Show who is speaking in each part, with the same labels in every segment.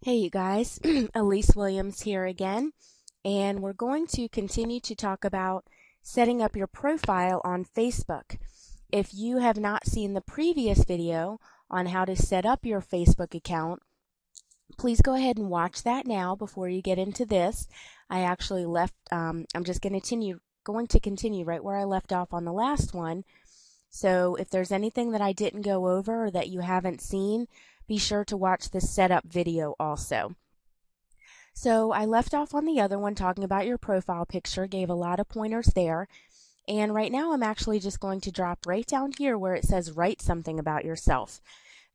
Speaker 1: Hey, you guys, Elise Williams here again, and we're going to continue to talk about setting up your profile on Facebook. If you have not seen the previous video on how to set up your Facebook account, please go ahead and watch that now before you get into this. I actually I'm just going to continue right where I left off on the last one. So if there's anything that I didn't go over or that you haven't seen, be sure to watch the setup video also. So I left off on the other one talking about your profile picture, gave a lot of pointers there. And right now I'm actually just going to drop right down here where it says write something about yourself.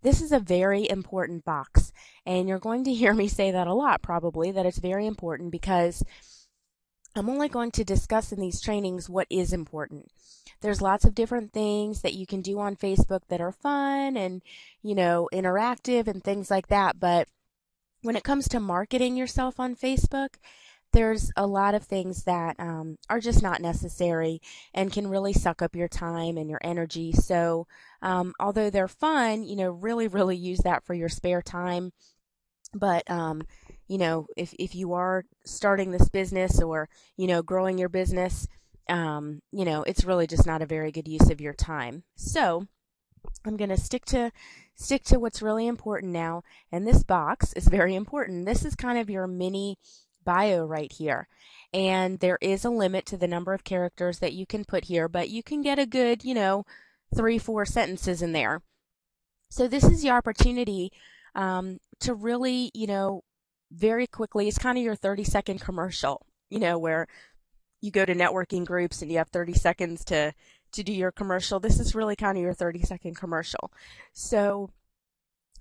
Speaker 1: This is a very important box, and you're going to hear me say that a lot probably, that it's very important because I'm only going to discuss in these trainings what is important. There's lots of different things that you can do on Facebook that are fun and, interactive and things like that, but when it comes to marketing yourself on Facebook, there's a lot of things that are just not necessary and can really suck up your time and your energy. So, although they're fun, really, really use that for your spare time. But, if you are starting this business or, growing your business, it's really just not a very good use of your time. So, I'm going to stick to what's really important now, and this box is very important. This is kind of your mini bio right here. And there is a limit to the number of characters that you can put here, but you can get a good, 3-4 sentences in there. So this is your opportunity to really, very quickly, it's kind of your 30-second commercial, where you go to networking groups and you have 30 seconds to do your commercial. This is really kind of your 30-second commercial. So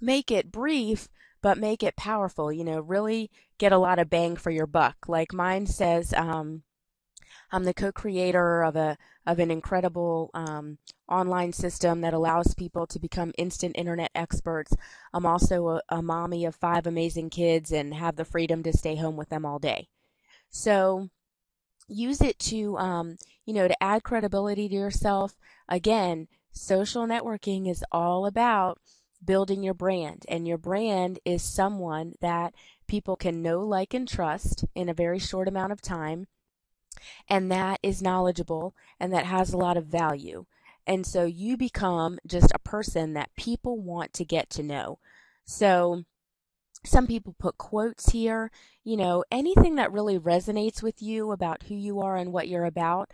Speaker 1: make it brief, but make it powerful, really get a lot of bang for your buck. Like mine says, I'm the co-creator of an incredible online system that allows people to become instant internet experts. I'm also a mommy of 5 amazing kids and have the freedom to stay home with them all day. So use it to add credibility to yourself. Again, social networking is all about building your brand, and your brand is someone that people can know, like, and trust in a very short amount of time, and that is knowledgeable and that has a lot of value. And so you become just a person that people want to get to know. So some people put quotes here, anything that really resonates with you about who you are and what you're about.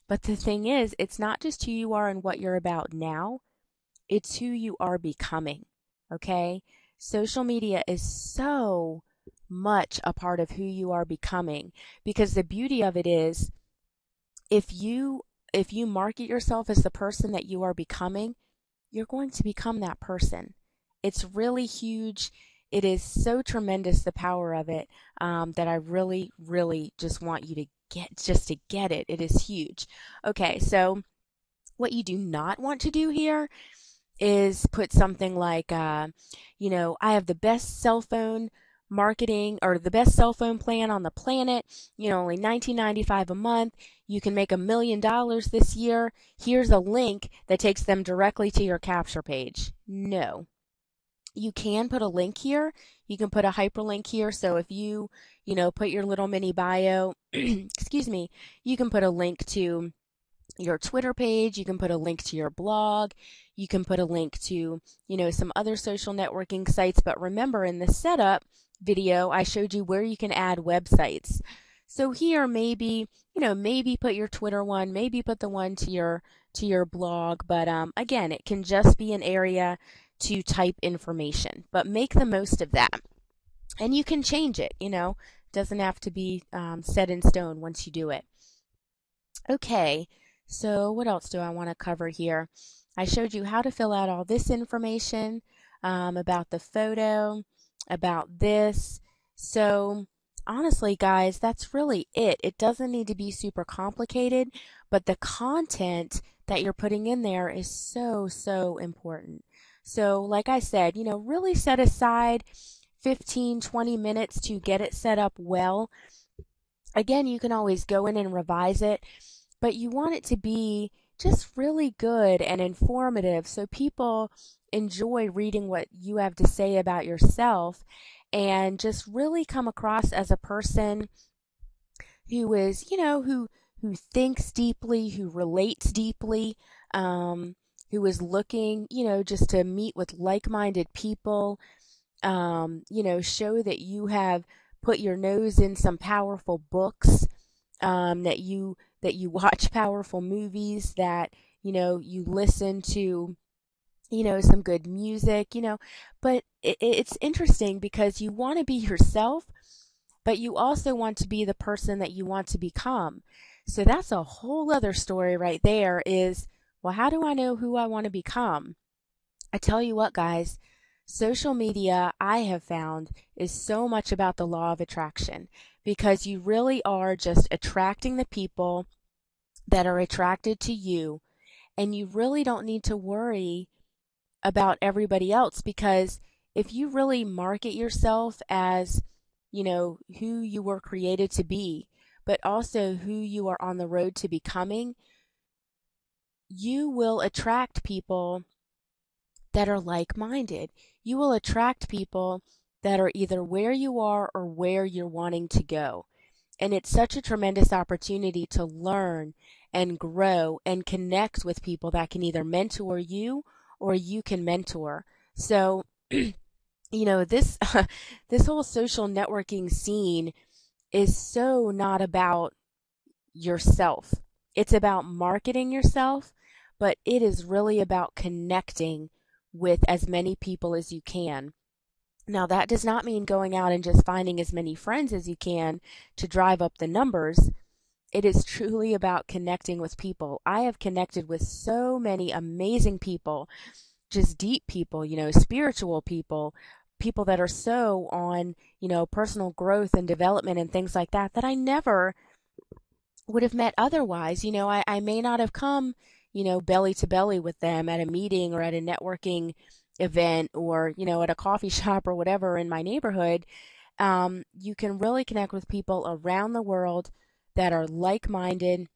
Speaker 1: But the thing is, it's not just who you are and what you're about now, it's who you are becoming. Okay? Social media is so much a part of who you are becoming, because the beauty of it is if you market yourself as the person that you are becoming, you're going to become that person. It's really huge. It is so tremendous, the power of it, that I really, really just want you to get it. It is huge. Okay, so what you do not want to do here is put something like, I have the best cell phone marketing or the best cell phone plan on the planet, only $19.95 a month. You can make $1 million this year. Here's a link that takes them directly to your capture page. No. You can put a link here. You can put a hyperlink here. So if put your little mini bio, excuse me, you can put a link to your Twitter page, you can put a link to your blog, you can put a link to, some other social networking sites. But remember, in the setup video, I showed you where you can add websites. So here, maybe put your Twitter one, maybe put the one to your blog. But again, it can just be an area to type information, but make the most of that. And you can change it, doesn't have to be set in stone once you do it. Okay. So what else do I want to cover here? I showed you how to fill out all this information about the photo, about this. So honestly, guys, that's really it. It doesn't need to be super complicated, but the content that you're putting in there is so, so important. So like I said, really set aside 15, 20 minutes to get it set up well. Again, you can always go in and revise it, but you want it to be just really good and informative so people enjoy reading what you have to say about yourself. and just really come across as a person who is, who thinks deeply, who relates deeply, who is looking, just to meet with like-minded people, show that you have put your nose in some powerful books, that you watch powerful movies, that, you listen to, some good music, but it's interesting because you want to be yourself, but you also want to be the person that you want to become. So that's a whole other story right there is, well, how do I know who I want to become? I tell you what, guys, social media, I have found, is so much about the law of attraction, because you really are just attracting the people that are attracted to you, and you really don't need to worry about everybody else, because if you really market yourself as, who you were created to be, but also who you are on the road to becoming, you will attract people that are like-minded. You will attract people that are either where you are or where you're wanting to go. And it's such a tremendous opportunity to learn and grow and connect with people that can either mentor you or you can mentor. So, this this whole social networking scene is so not about yourself. It's about marketing yourself, but it is really about connecting with as many people as you can. Now, that does not mean going out and just finding as many friends as you can to drive up the numbers. It is truly about connecting with people. I have connected with so many amazing people, just deep people, spiritual people, people that are so on, personal growth and development and things like that, that I never would have met otherwise. I may not have come, belly to belly with them at a meeting or at a networking event or, at a coffee shop or whatever in my neighborhood. You can really connect with people around the world that are like-minded,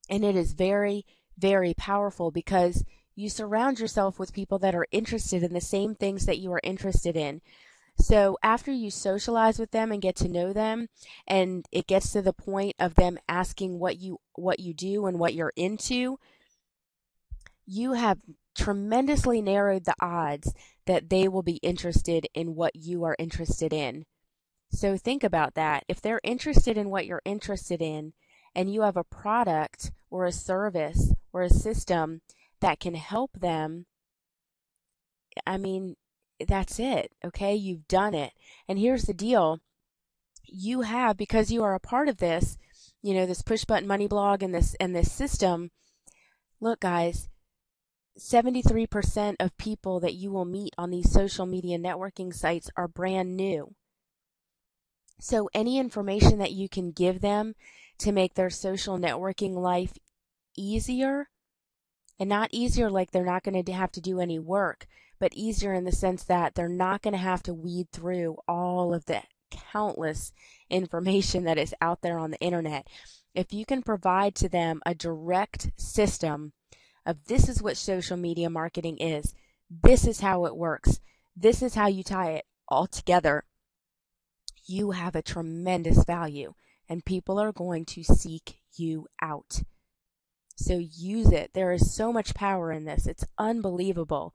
Speaker 1: and it is very, very powerful because you surround yourself with people that are interested in the same things that you are interested in. So after you socialize with them and get to know them, and it gets to the point of them asking what you do and what you're into, you have tremendously narrowed the odds that they will be interested in what you are interested in. So think about that. If they're interested in what you're interested in, and you have a product or a service or a system that can help them, I mean, that's it. Okay, you've done it. And here's the deal. You have, because you are a part of this, this push button money blog and this system. Look, guys, 73% of people that you will meet on these social media networking sites are brand new. So any information that you can give them to make their social networking life easier, and not easier like they're not going to have to do any work, but easier in the sense that they're not going to have to weed through all of the countless information that is out there on the internet. If you can provide to them a direct system of, this is what social media marketing is, this is how it works, this is how you tie it all together, you have a tremendous value, and people are going to seek you out. So use it. There is so much power in this. It's unbelievable.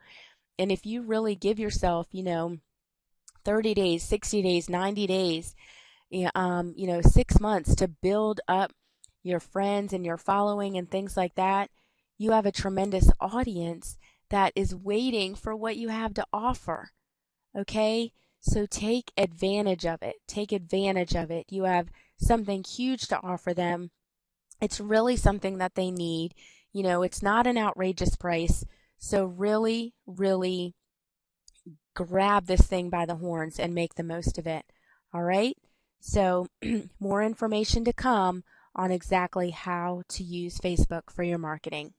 Speaker 1: And if you really give yourself, 30 days, 60 days, 90 days, 6 months to build up your friends and your following and things like that, you have a tremendous audience that is waiting for what you have to offer. Okay? So take advantage of it. Take advantage of it. You have something huge to offer them. It's really something that they need. It's not an outrageous price. So really, really grab this thing by the horns and make the most of it. All right? So more information to come on exactly how to use Facebook for your marketing.